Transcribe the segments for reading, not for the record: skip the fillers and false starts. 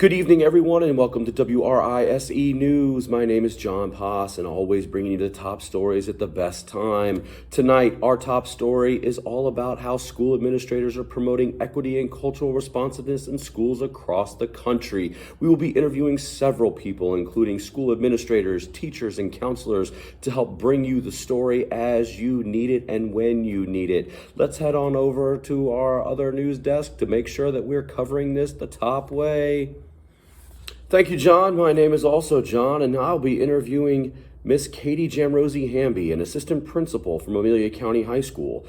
Good evening, everyone, and welcome to WRISE News. My name is John Poss, and always bringing you the top stories at the best time. Tonight, our top story is all about how school administrators are promoting equity and cultural responsiveness in schools across the country. We will be interviewing several people, including school administrators, teachers, and counselors, to help bring you the story as you need it and when you need it. Let's head on over to our other news desk to make sure that we're covering this the top way. Thank you, John. My name is also John, and I'll be interviewing Miss Katie Jamrosi Hamby, an assistant principal from Amelia County High School.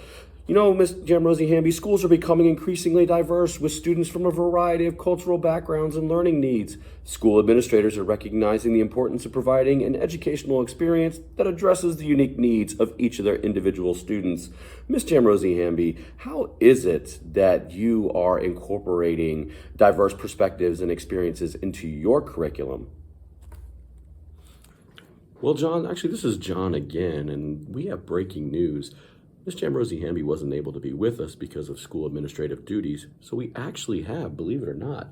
You know, Miss Jamrosi Hamby, schools are becoming increasingly diverse with students from a variety of cultural backgrounds and learning needs. School administrators are recognizing the importance of providing an educational experience that addresses the unique needs of each of their individual students. Miss Jamrosi Hamby, how is it that you are incorporating diverse perspectives and experiences into your curriculum? Well, John, actually, this is John again, and we have breaking news. Ms. Jamrosi Hamby wasn't able to be with us because of school administrative duties, so we actually have, believe it or not,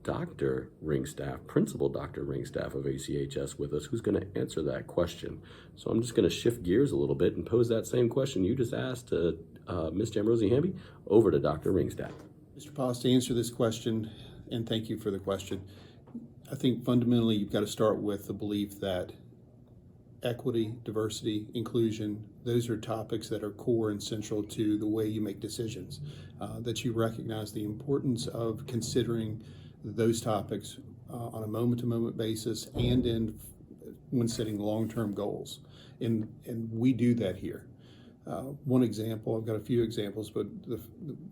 Dr. Ringstaff, Principal Dr. Ringstaff of ACHS with us, who's going to answer that question. So I'm just going to shift gears a little bit and pose that same question you just asked to Ms. Jamrosi Hamby over to Dr. Ringstaff. Mr. Poss, to answer this question, and thank you for the question, I think fundamentally you've got to start with the belief that equity, diversity, inclusion, those are topics that are core and central to the way you make decisions, that you recognize the importance of considering those topics on a moment-to-moment basis and when setting long-term goals. And we do that here. One example, I've got a few examples, but the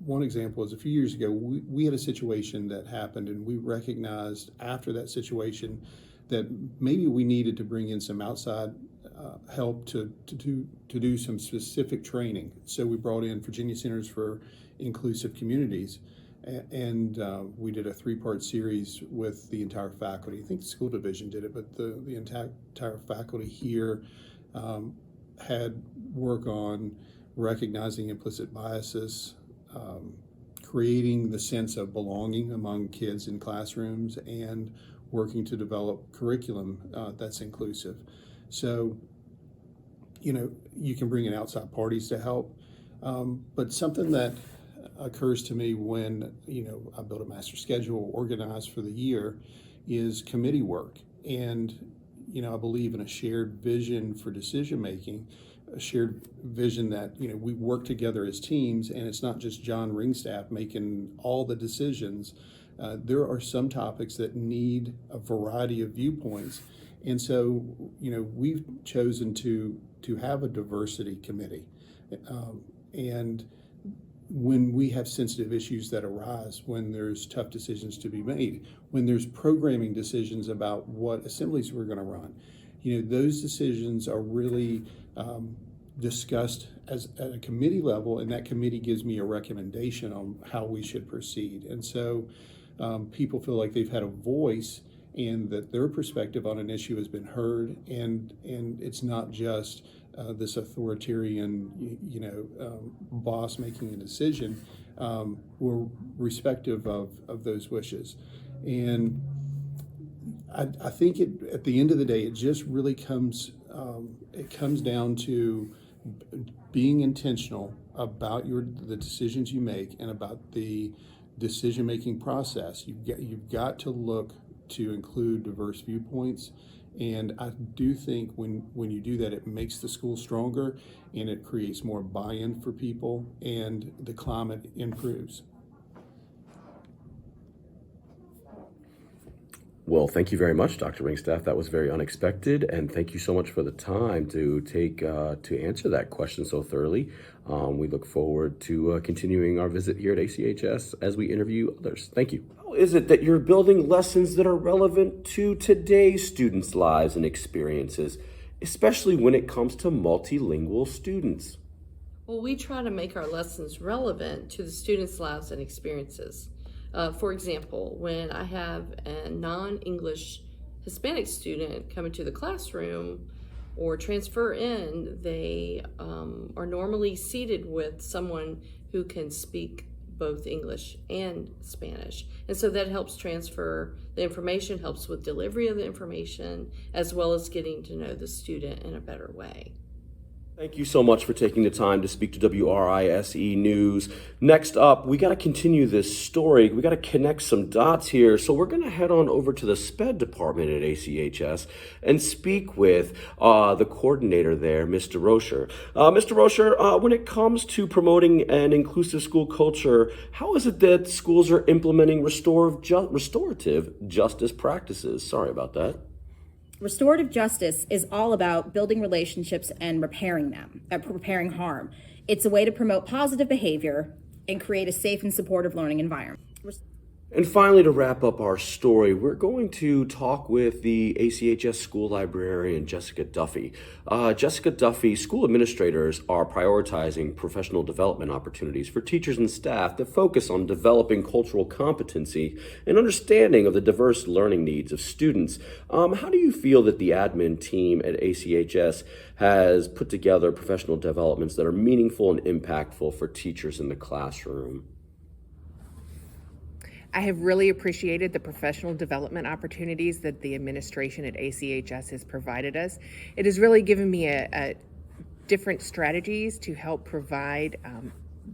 one example is a few years ago, we had a situation that happened, and we recognized after that situation that maybe we needed to bring in some outside help to do some specific training. So we brought in Virginia Centers for Inclusive Communities, and we did a 3-part series with the entire faculty. I think the school division did it, but the entire faculty here had work on recognizing implicit biases, creating the sense of belonging among kids in classrooms, and working to develop curriculum that's inclusive. So, you know, you can bring in outside parties to help, but something that occurs to me when, you know, I build a master schedule, organize for the year, is committee work. And, you know, I believe in a shared vision for decision making, a shared vision that, you know, we work together as teams, and it's not just John Ringstaff making all the decisions. There are some topics that need a variety of viewpoints. And so, you know, we've chosen to have a diversity committee. And when we have sensitive issues that arise, when there's tough decisions to be made, when there's programming decisions about what assemblies we're going to run, you know, those decisions are really discussed at a committee level, and that committee gives me a recommendation on how we should proceed. And so people feel like they've had a voice and that their perspective on an issue has been heard, and it's not just this authoritarian, you know, boss making a decision. We're respective of those wishes. And I think at the end of the day, it just really comes down to being intentional about the decisions you make and about the decision-making process. You've got to look to include diverse viewpoints, and I do think when you do that, it makes the school stronger, and it creates more buy-in for people, and the climate improves. Well, thank you very much, Dr. Ringstaff. That was very unexpected, and thank you so much for the time to take to answer that question so thoroughly. We look forward to continuing our visit here at ACHS as we interview others. Thank you. How is it that you're building lessons that are relevant to today's students' lives and experiences, especially when it comes to multilingual students? Well, we try to make our lessons relevant to the students' lives and experiences. For example, when I have a non-English Hispanic student come into the classroom or transfer in, they are normally seated with someone who can speak both English and Spanish. And so that helps transfer the information, helps with delivery of the information, as well as getting to know the student in a better way. Thank you so much for taking the time to speak to WRISE News. Next up, we got to continue this story. We got to connect some dots here. So we're going to head on over to the SPED department at ACHS and speak with the coordinator there, Mr. Rocher. Mr. Rocher, when it comes to promoting an inclusive school culture, how is it that schools are implementing restorative justice practices? Sorry about that. Restorative justice is all about building relationships and repairing harm. It's a way to promote positive behavior and create a safe and supportive learning environment. And finally, to wrap up our story, we're going to talk with the ACHS school librarian, Jessica Duffy. Jessica Duffy, school administrators are prioritizing professional development opportunities for teachers and staff that focus on developing cultural competency and understanding of the diverse learning needs of students. How do you feel that the admin team at ACHS has put together professional developments that are meaningful and impactful for teachers in the classroom? I have really appreciated the professional development opportunities that the administration at ACHS has provided us. It has really given me a different strategies to help provide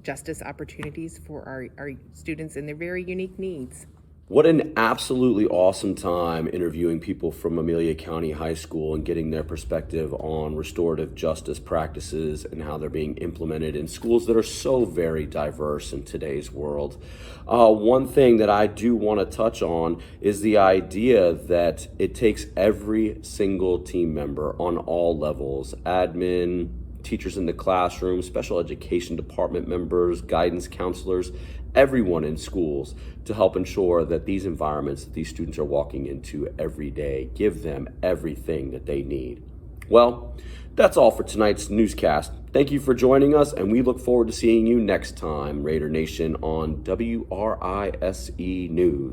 justice opportunities for our students and their very unique needs. What an absolutely awesome time interviewing people from Amelia County High School and getting their perspective on restorative justice practices and how they're being implemented in schools that are so very diverse in today's world. One thing that I do want to touch on is the idea that it takes every single team member on all levels, admin, teachers in the classroom, special education department members, guidance counselors, everyone in schools to help ensure that these environments that these students are walking into every day give them everything that they need. Well, that's all for tonight's newscast. Thank you for joining us, and we look forward to seeing you next time, Raider Nation, on WRISE News.